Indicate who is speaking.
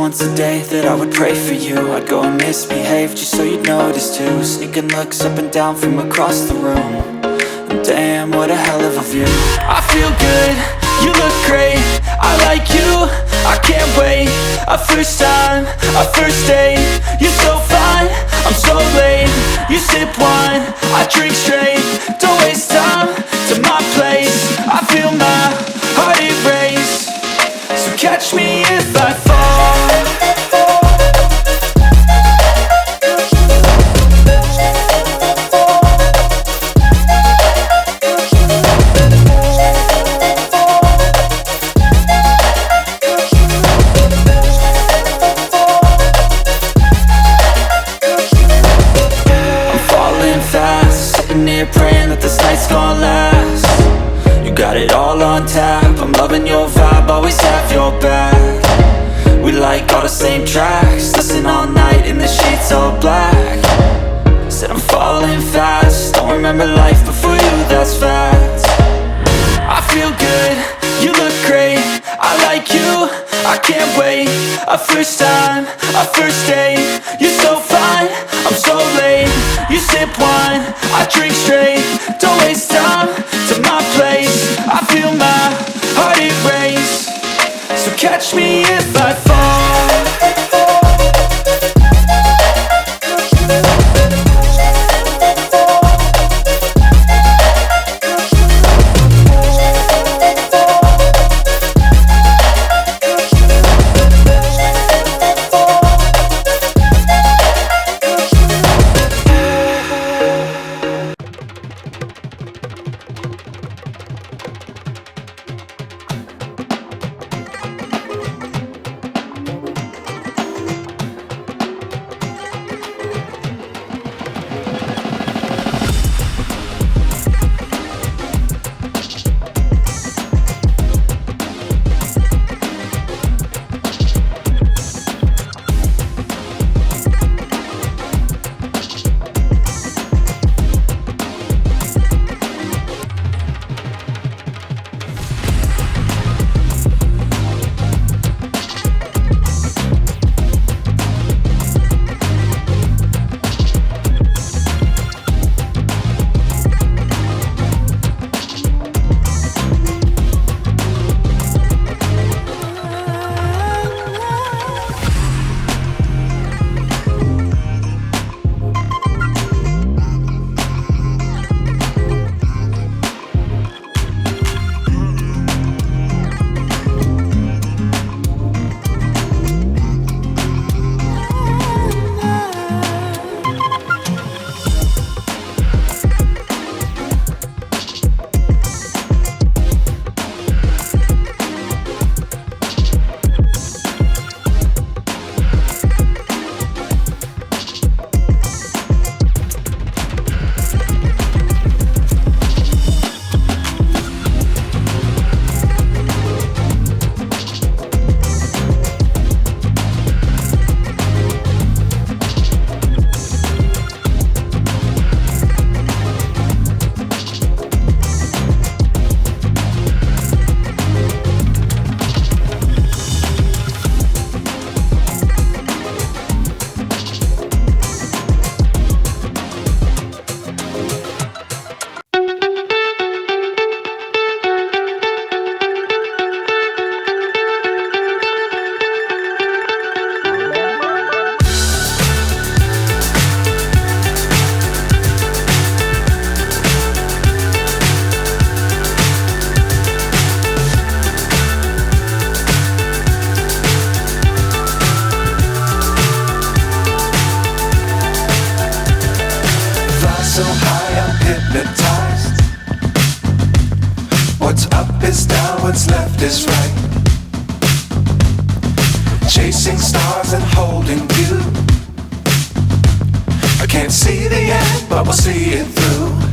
Speaker 1: once a day that I would pray for you. I'd go and misbehave just so you'd notice too. Sneaking looks up and down from across the room. And damn, what a hell of a view. I feel good, you look great, I like you, I can't wait. A first time, a first date. You're so fine, I'm so late. You sip wine, I drink straight. Don't waste time to my place. I feel my heart erase. So catch me if I fall. Praying that this night's gonna last. You got it all on tap, I'm loving your vibe, always have your back. We like all the same tracks, listen all night in the sheets all black. Said I'm falling fast, don't remember life before you, that's fact. I feel good, you look great, I like you, I can't wait. A first time, a first date. You're so fine, I'm so late. You sip wine, I drink straight. Don't waste time to my place. I feel my heart erase. So catch me if I fall.
Speaker 2: So high I'm hypnotized. What's up is down, what's left is right. Chasing stars and holding you. I can't see the end, but we'll see it through.